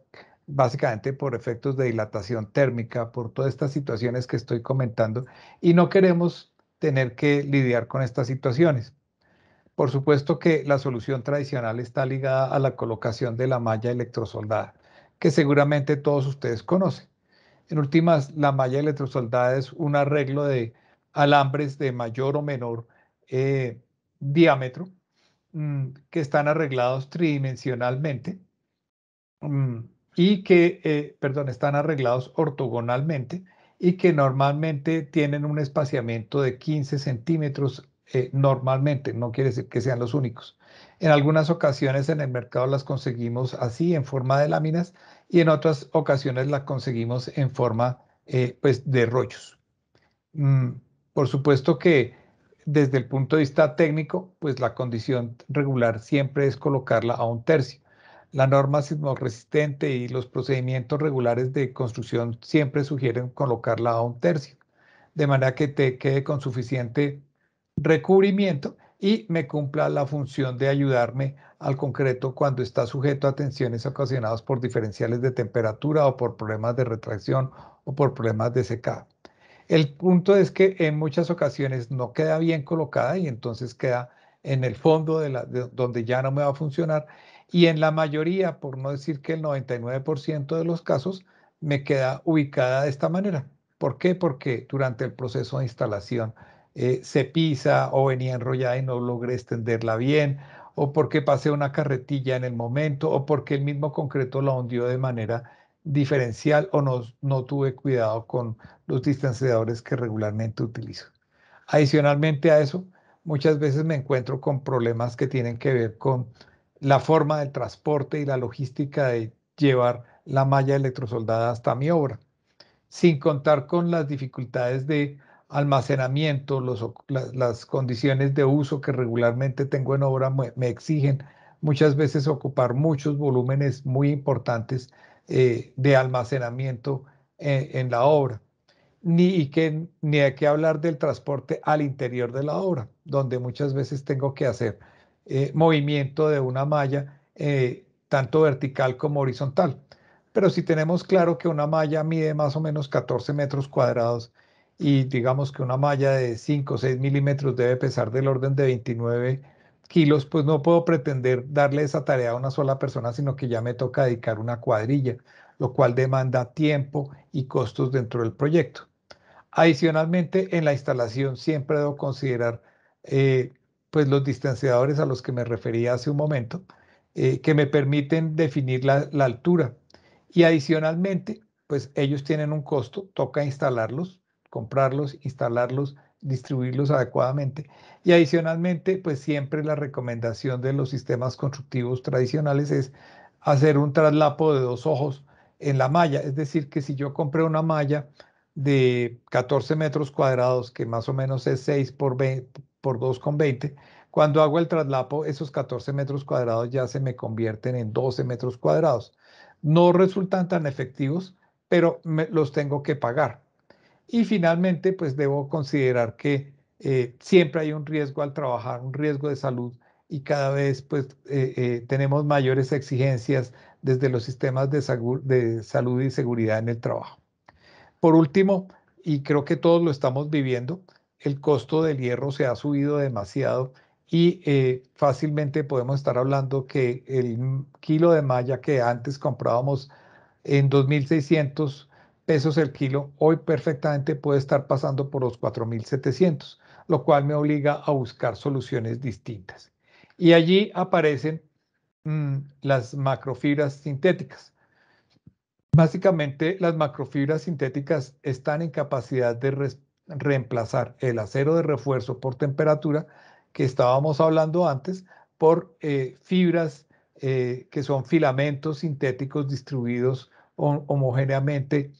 básicamente por efectos de dilatación térmica, por todas estas situaciones que estoy comentando, y no queremos tener que lidiar con estas situaciones. Por supuesto que la solución tradicional está ligada a la colocación de la malla electrosoldada, que seguramente todos ustedes conocen. En últimas, la malla electrosoldada es un arreglo de alambres de mayor o menor diámetro, que están arreglados tridimensionalmente, y que, perdón, están arreglados ortogonalmente, y que normalmente tienen un espaciamiento de 15 centímetros normalmente, no quiere decir que sean los únicos. En algunas ocasiones en el mercado las conseguimos así en forma de láminas, y en otras ocasiones las conseguimos en forma pues de rollos. Mm, por supuesto que desde el punto de vista técnico, pues la condición regular siempre es colocarla a un tercio. La norma sismorresistente y los procedimientos regulares de construcción siempre sugieren colocarla a un tercio, de manera que te quede con suficiente recubrimiento y me cumpla la función de ayudarme al concreto cuando está sujeto a tensiones ocasionadas por diferenciales de temperatura, o por problemas de retracción, o por problemas de secado. El punto es que en muchas ocasiones no queda bien colocada, y entonces queda en el fondo donde ya no me va a funcionar, y en la mayoría, por no decir que el 99% de los casos, me queda ubicada de esta manera. ¿Por qué? Porque durante el proceso de instalación se pisa, o venía enrollada y no logré extenderla bien, o porque pasé una carretilla en el momento, o porque el mismo concreto la hundió de manera diferencial, o no tuve cuidado con los distanciadores que regularmente utilizo. Adicionalmente a eso, muchas veces me encuentro con problemas que tienen que ver con la forma del transporte y la logística de llevar la malla electrosoldada hasta mi obra, sin contar con las dificultades de almacenamiento, las condiciones de uso que regularmente tengo en obra me exigen muchas veces ocupar muchos volúmenes muy importantes de almacenamiento en la obra. Ni hay que hablar del transporte al interior de la obra, donde muchas veces tengo que hacer movimiento de una malla, tanto vertical como horizontal. Pero si tenemos claro que una malla mide más o menos 14 metros cuadrados, y digamos que una malla de 5 o 6 milímetros debe pesar del orden de 29 kilos, pues no puedo pretender darle esa tarea a una sola persona, sino que ya me toca dedicar una cuadrilla, lo cual demanda tiempo y costos dentro del proyecto. Adicionalmente, en la instalación siempre debo considerar pues los distanciadores a los que me refería hace un momento, que me permiten definir la altura. Y adicionalmente, pues ellos tienen un costo, toca instalarlos, comprarlos, instalarlos, distribuirlos adecuadamente. Y adicionalmente, pues siempre la recomendación de los sistemas constructivos tradicionales es hacer un traslapo de 2 ojos en la malla. Es decir, que si yo compré una malla de 14 metros cuadrados, que más o menos es 6 por 2,20, cuando hago el traslapo, esos 14 metros cuadrados ya se me convierten en 12 metros cuadrados. No resultan tan efectivos, pero los tengo que pagar. Y finalmente, pues debo considerar que siempre hay un riesgo al trabajar, un riesgo de salud y cada vez pues, tenemos mayores exigencias desde los sistemas de salud y seguridad en el trabajo. Por último, y creo que todos lo estamos viviendo, el costo del hierro se ha subido demasiado y fácilmente podemos estar hablando que el kilo de malla que antes comprábamos en 2.600 pesos el kilo, hoy perfectamente puede estar pasando por los 4.700, lo cual me obliga a buscar soluciones distintas. Y allí aparecen las macrofibras sintéticas. Básicamente, las macrofibras sintéticas están en capacidad de reemplazar el acero de refuerzo por temperatura que estábamos hablando antes por fibras que son filamentos sintéticos distribuidos homogéneamente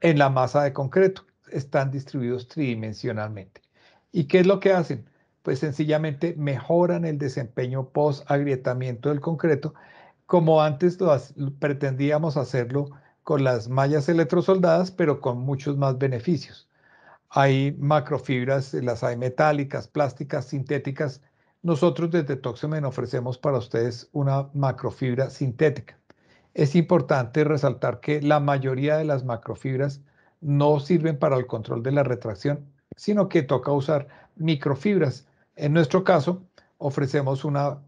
en la masa de concreto. Están distribuidos tridimensionalmente. ¿Y qué es lo que hacen? Pues sencillamente mejoran el desempeño post-agrietamiento del concreto, como antes pretendíamos hacerlo con las mallas electrosoldadas, pero con muchos más beneficios. Hay macrofibras, las hay metálicas, plásticas, sintéticas. Nosotros desde Toxemen ofrecemos para ustedes una macrofibra sintética. Es importante resaltar que la mayoría de las macrofibras no sirven para el control de la retracción, sino que toca usar microfibras. En nuestro caso, ofrecemos una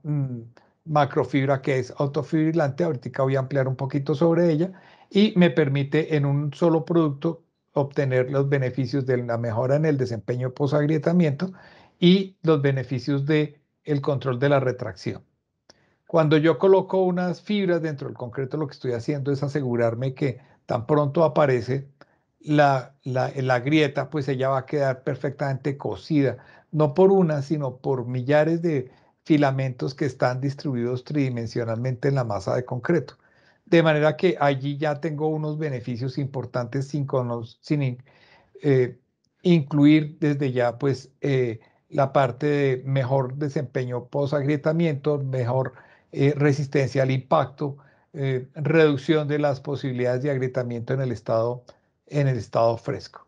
macrofibra que es autofibrilante. Ahorita voy a ampliar un poquito sobre ella y me permite en un solo producto obtener los beneficios de la mejora en el desempeño post-agrietamiento y los beneficios del control de la retracción. Cuando yo coloco unas fibras dentro del concreto, lo que estoy haciendo es asegurarme que tan pronto aparece la grieta, pues ella va a quedar perfectamente cosida, no por una, sino por millares de filamentos que están distribuidos tridimensionalmente en la masa de concreto. De manera que allí ya tengo unos beneficios importantes sin incluir desde ya pues la parte de mejor desempeño post-agrietamiento, mejor resistencia al impacto, reducción de las posibilidades de agrietamiento en el estado fresco.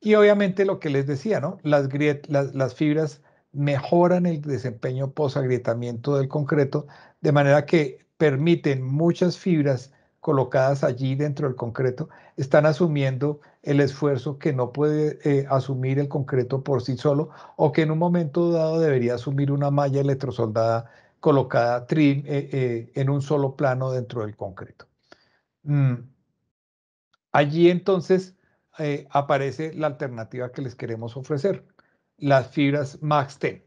Y obviamente lo que les decía, ¿no? Las fibras mejoran el desempeño post-agrietamiento del concreto, de manera que permiten muchas fibras colocadas allí dentro del concreto, están asumiendo el esfuerzo que no puede asumir el concreto por sí solo o que en un momento dado debería asumir una malla electrosoldada colocada en un solo plano dentro del concreto. Allí entonces aparece la alternativa que les queremos ofrecer, las fibras Max-10.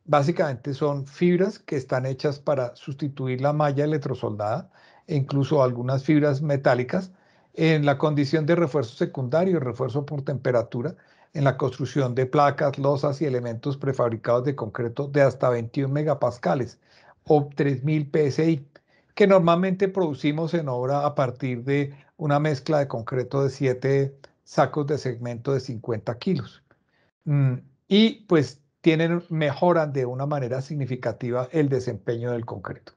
Básicamente son fibras que están hechas para sustituir la malla electrosoldada e incluso algunas fibras metálicas en la condición de refuerzo secundario, refuerzo por temperatura, en la construcción de placas, losas y elementos prefabricados de concreto de hasta 21 megapascales o 3000 psi, que normalmente producimos en obra a partir de una mezcla de concreto de 7 sacos de segmento de 50 kilos. Y pues mejoran de una manera significativa el desempeño del concreto.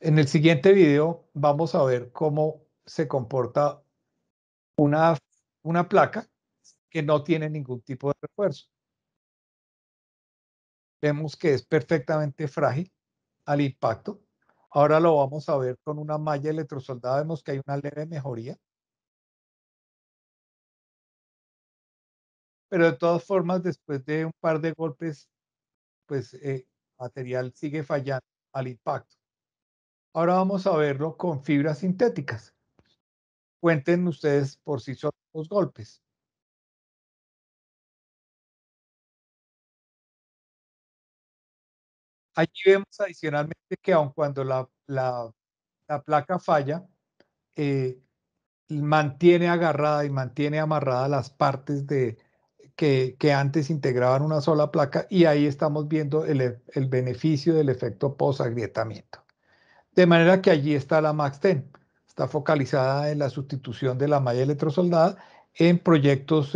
En el siguiente video vamos a ver cómo se comporta una placa que no tiene ningún tipo de refuerzo. Vemos que es perfectamente frágil al impacto. Ahora lo vamos a ver con una malla electrosoldada. Vemos que hay una leve mejoría. Pero de todas formas, después de un par de golpes, pues el material sigue fallando al impacto. Ahora vamos a verlo con fibras sintéticas. Cuenten ustedes por sí solos los golpes. Aquí vemos adicionalmente que aun cuando la placa falla, mantiene agarrada y mantiene amarrada las partes que antes integraban una sola placa, y ahí estamos viendo el beneficio del efecto post-agrietamiento. De manera que allí está la Max-10, está focalizada en la sustitución de la malla electrosoldada en proyectos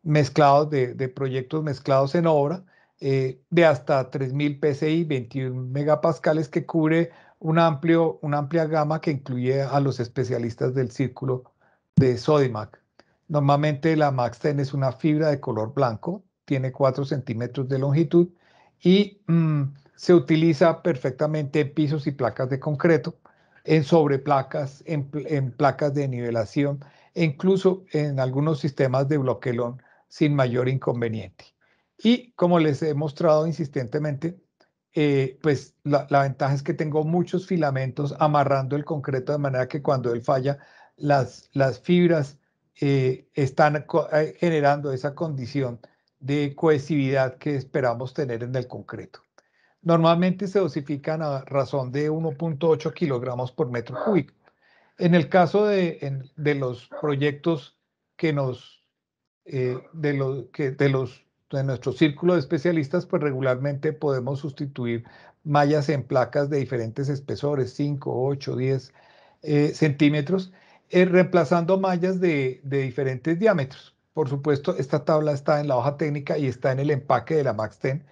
mezclados, de proyectos mezclados en obra, de hasta 3000 psi, 21 megapascales, que cubre una amplia gama que incluye a los especialistas del círculo de Sodimac. Normalmente la Max-10 es una fibra de color blanco, tiene 4 centímetros de longitud y Se utiliza perfectamente en pisos y placas de concreto, en sobreplacas, en placas de nivelación e incluso en algunos sistemas de bloquelón sin mayor inconveniente. Y como les he mostrado insistentemente, pues la ventaja es que tengo muchos filamentos amarrando el concreto de manera que cuando él falla, las fibras están generando esa condición de cohesividad que esperamos tener en el concreto. Normalmente se dosifican a razón de 1.8 kilogramos por metro cúbico. En el caso de los proyectos que de nuestro círculo de especialistas, pues regularmente podemos sustituir mallas en placas de diferentes espesores, 5, 8, 10 centímetros, reemplazando mallas de diferentes diámetros. Por supuesto, esta tabla está en la hoja técnica y está en el empaque de la Max-10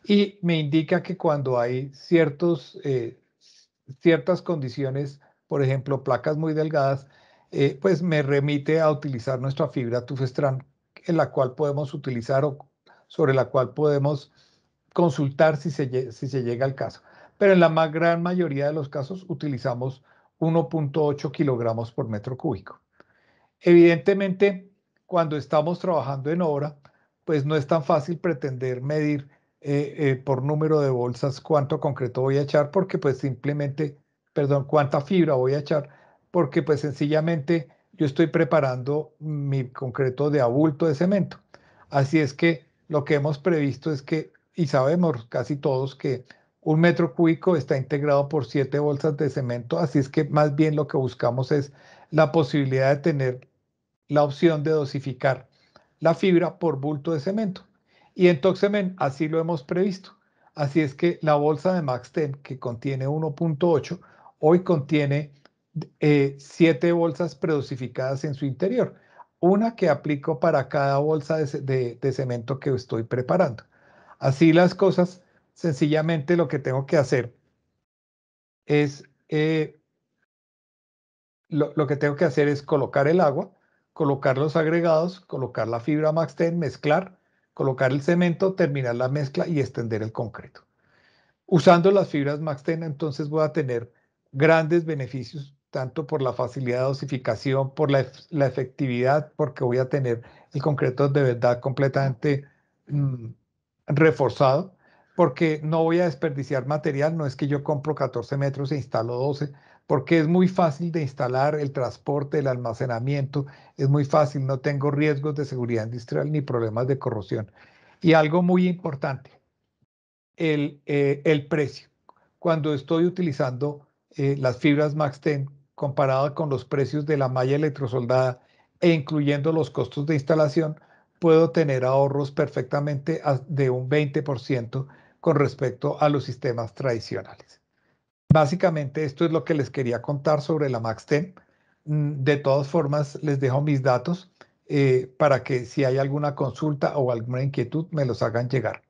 y me indica que cuando hay ciertas condiciones, por ejemplo, placas muy delgadas, pues me remite a utilizar nuestra fibra Tufestran, en la cual podemos utilizar o sobre la cual podemos consultar si se llega al caso. Pero en la gran mayoría de los casos utilizamos 1.8 kilogramos por metro cúbico. Evidentemente, cuando estamos trabajando en obra, pues no es tan fácil pretender medir por número de bolsas cuánto concreto voy a echar, porque pues simplemente, perdón, cuánta fibra voy a echar, porque pues sencillamente yo estoy preparando mi concreto de abulto de cemento. Así es que lo que hemos previsto es que, y sabemos casi todos que un metro cúbico está integrado por 7 bolsas de cemento, así es que más bien lo que buscamos es la posibilidad de tener la opción de dosificar la fibra por bulto de cemento. Y en Toxemen así lo hemos previsto. Así es que la bolsa de Max-10, que contiene 1.8, hoy contiene 7 bolsas predosificadas en su interior. Una que aplico para cada bolsa de cemento que estoy preparando. Así las cosas, sencillamente lo que tengo que hacer es lo que tengo que hacer es colocar el agua, colocar los agregados, colocar la fibra Max-10, mezclar, colocar el cemento, terminar la mezcla y extender el concreto. Usando las fibras Max-10, entonces voy a tener grandes beneficios, tanto por la facilidad de dosificación, por la efectividad, porque voy a tener el concreto de verdad completamente reforzado, porque no voy a desperdiciar material, no es que yo compro 14 metros e instalo 12, porque es muy fácil de instalar, el transporte, el almacenamiento, es muy fácil, no tengo riesgos de seguridad industrial ni problemas de corrosión. Y algo muy importante, el precio. Cuando estoy utilizando las fibras Max-10 comparada con los precios de la malla electrosoldada e incluyendo los costos de instalación, puedo tener ahorros perfectamente de un 20% con respecto a los sistemas tradicionales. Básicamente esto es lo que les quería contar sobre la Max-10. De todas formas, les dejo mis datos para que si hay alguna consulta o alguna inquietud me los hagan llegar.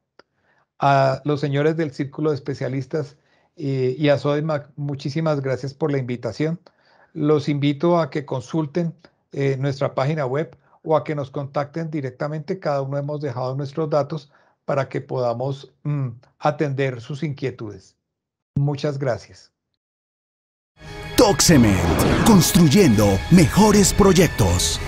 A los señores del Círculo de Especialistas y a Sodimac, muchísimas gracias por la invitación. Los invito a que consulten nuestra página web o a que nos contacten directamente. Cada uno hemos dejado nuestros datos para que podamos atender sus inquietudes. Muchas gracias. Toxement, construyendo mejores proyectos.